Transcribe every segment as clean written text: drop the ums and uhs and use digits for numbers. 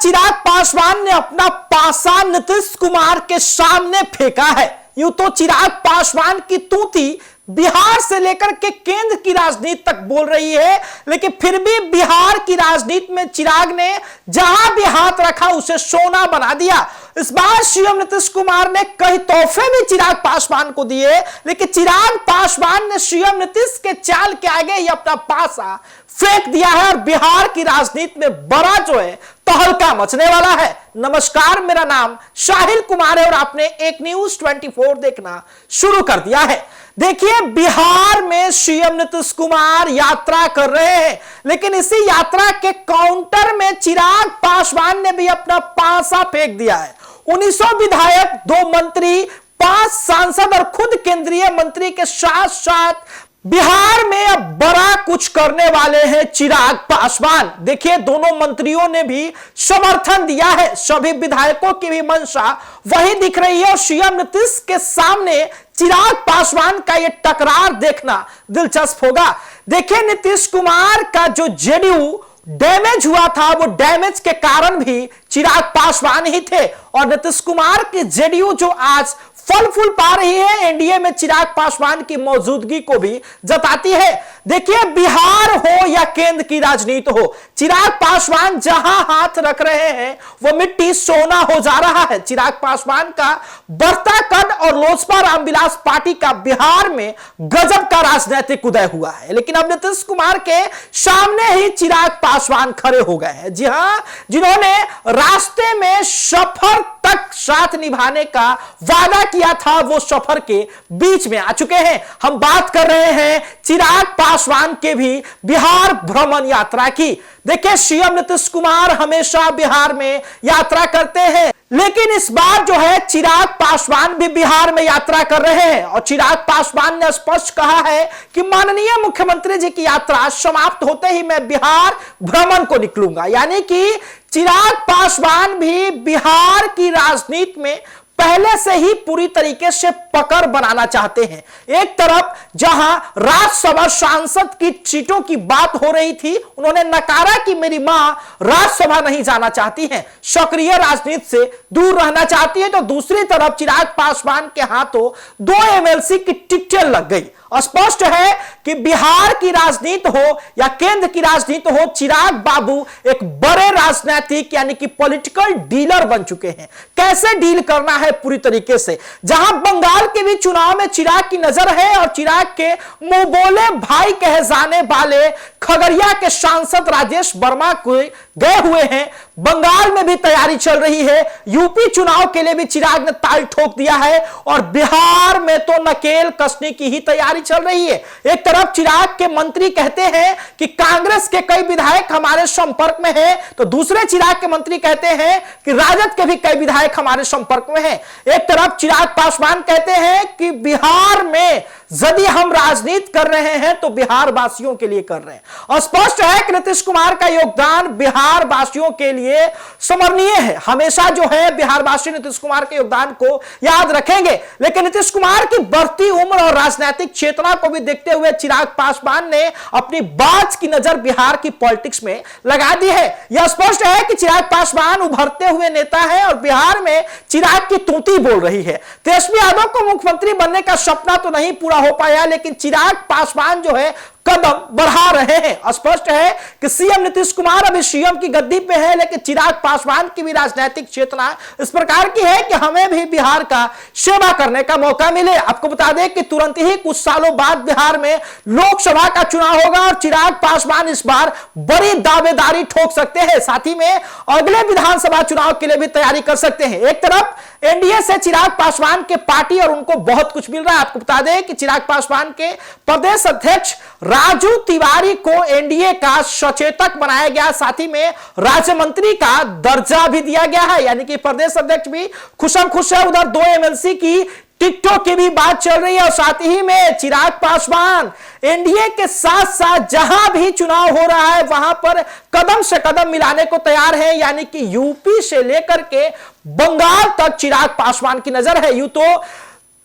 चिराग पासवान ने अपना पासा नीतीश कुमार के सामने फेंका है। यूं तो चिराग पासवान की तूती बिहार से लेकर के केंद्र की राजनीति तक बोल रही है, लेकिन फिर भी बिहार की राजनीति में चिराग ने जहां भी हाथ रखा उसे सोना बना दिया। इस बार सीएम नीतीश कुमार ने कई तोहफे भी चिराग पासवान को दिए, लेकिन चिराग पासवान ने सीएम नीतीश के चाल के आगे ही अपना पासा फेंक दिया है और बिहार की राजनीति में बड़ा जो है तहलका मचने वाला है। नमस्कार, मेरा नाम साहिल कुमार है और आपने एक न्यूज 24 देखना शुरू कर दिया है। देखिए, बिहार में सीएम नीतीश कुमार यात्रा कर रहे हैं, लेकिन इसी यात्रा के काउंटर में चिराग पासवान ने भी अपना पासा फेंक दिया है। 1900 विधायक, 2 मंत्री, 5 सांसद और खुद केंद्रीय मंत्री के साथ साथ बिहार में अब बड़ा कुछ करने वाले हैं चिराग पासवान। देखिए, दोनों मंत्रियों ने भी समर्थन दिया है, सभी विधायकों की भी मंशा वही दिख रही है और सीएम नीतीश के सामने चिराग पासवान का यह टकरार देखना दिलचस्प होगा। देखिए, नीतीश कुमार का जो जेडीयू डैमेज हुआ था, वो डैमेज के कारण भी चिराग पासवान ही थे और नीतीश कुमार की जेडीयू जो आज फल फूल पा रही है, एनडीए में चिराग पासवान की मौजूदगी को भी जताती है। देखिए, बिहार हो या केंद्र की राजनीति हो, चिराग पासवान जहां हाथ रख रहे हैं वो मिट्टी सोना हो जा रहा है। चिराग पासवान का बढ़ता कद और लोजपा रामविलास पार्टी का बिहार में गजब का राजनीतिक उदय हुआ है, लेकिन अब नीतीश कुमार के सामने ही चिराग पासवान खड़े हो गए हैं। जी हां, जिन्होंने रास्ते में सफर तक साथ निभाने का वादा किया था, वो सफर के बीच में आ चुके हैं। हम बात कर रहे हैं चिराग पासवान के भी बिहार भ्रमण यात्रा की। देखिए, सीएम नीतीश कुमार हमेशा बिहार में यात्रा करते हैं, लेकिन इस बार जो है चिराग पासवान भी बिहार में यात्रा कर रहे हैं और चिराग पासवान ने स्पष्ट कहा है कि माननीय मुख्यमंत्री जी की यात्रा समाप्त होते ही मैं बिहार भ्रमण को निकलूंगा। यानी कि चिराग पासवान भी बिहार की राजनीति में पहले से ही पूरी तरीके से पकड़ बनाना चाहते हैं। एक तरफ जहां राज्यसभा सांसद की सीटों की बात हो रही थी, उन्होंने नकारा कि मेरी मां राज्यसभा नहीं जाना चाहती हैं, सक्रिय राजनीति से दूर रहना चाहती है, तो दूसरी तरफ चिराग पासवान के हाथों 2 एमएलसी की टिकटें लग गई। स्पष्ट है कि बिहार की राजनीति हो या केंद्र की राजनीति हो, चिराग बाबू एक बड़े राजनीतिक यानी कि पॉलिटिकल डीलर बन चुके हैं। कैसे डील करना है पूरी तरीके से, जहां बंगाल के भी चुनाव में चिराग की नजर है और चिराग के मुंह बोले भाई कहे जाने वाले खगड़िया के सांसद राजेश वर्मा को गए हुए हैं। बंगाल में भी तैयारी चल रही है, यूपी चुनाव के लिए भी चिराग ने ताल ठोक दिया है और बिहार में तो नकेल कसने की ही तैयारी चल रही है। एक तरफ चिराग के मंत्री कहते हैं कि कांग्रेस के कई विधायक हमारे संपर्क में हैं, तो दूसरे चिराग के मंत्री कहते हैं कि राजद के भी कई विधायक हमारे संपर्क में हैं। एक तरफ चिराग पासवान कहते हैं कि बिहार में यदि हम राजनीति कर रहे हैं तो बिहार वासियों के लिए कर रहे हैं। और स्पष्ट है कि नीतीश कुमार का योगदान बिहार वासियों के लिए स्मरणीय है। हमेशा जो है बिहार वासी नीतीश कुमार के योगदान को याद रखेंगे, लेकिन नीतीश कुमार की बढ़ती उम्र और राजनीतिक चेतना को भी देखते हुए चिराग पासवान ने अपनी बात की नजर बिहार की पॉलिटिक्स में लगा दी है। यह स्पष्ट है कि चिराग पासवान उभरते हुए नेता है और बिहार में चिराग की तूती बोल रही है। तेजस्वी यादव को मुख्यमंत्री बनने का सपना तो नहीं पूरा हो पाया, लेकिन चिराग पासवान जो है कदम बढ़ा रहे हैं। स्पष्ट है कि सीएम नीतीश कुमार अभी सीएम की गद्दी पे है, लेकिन चिराग पासवान की भी राजनीतिक चेतना इस प्रकार की है कि हमें भी बिहार का सेवा करने का मौका मिले। आपको बता दें कि तुरंत ही कुछ सालों बाद बिहार में लोकसभा का चुनाव होगा और चिराग पासवान इस बार बड़ी दावेदारी ठोक सकते हैं, साथ ही में अगले विधानसभा चुनाव के लिए भी तैयारी कर सकते हैं। एक तरफ एनडीए से चिराग पासवान के पार्टी और उनको बहुत कुछ मिल रहा है। आपको बता दें कि चिराग पासवान के प्रदेश अध्यक्ष राजू तिवारी को एनडीए का सचेतक बनाया गया, साथ ही में राज्य मंत्री का दर्जा भी दिया गया है, यानी कि प्रदेश अध्यक्ष भी खुशम खुश है। उधर 2 एमएलसी की टिकटों की भी बात चल रही है और साथ ही में चिराग पासवान एनडीए के साथ साथ जहां भी चुनाव हो रहा है वहां पर कदम से कदम मिलाने को तैयार है, यानी कि यूपी से लेकर के बंगाल तक चिराग पासवान की नजर है। यूं तो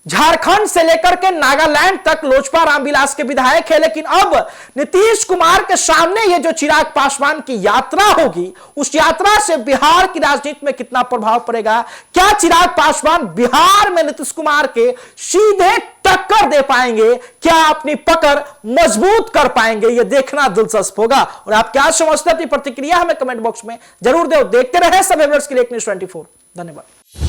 झारखंड से लेकर के नागालैंड तक लोजपा रामविलास के विधायक है, लेकिन अब नीतीश कुमार के सामने ये जो चिराग पासवान की यात्रा होगी, उस यात्रा से बिहार की राजनीति में कितना प्रभाव पड़ेगा? क्या चिराग पासवान बिहार में नीतीश कुमार के सीधे टक्कर दे पाएंगे? क्या अपनी पकड़ मजबूत कर पाएंगे? यह देखना दिलचस्प होगा। और आप क्या समझते हैं? प्रतिक्रिया हमें कमेंट बॉक्स में जरूर दो। देखते रहे सब के लिए न्यूज़ 24। धन्यवाद।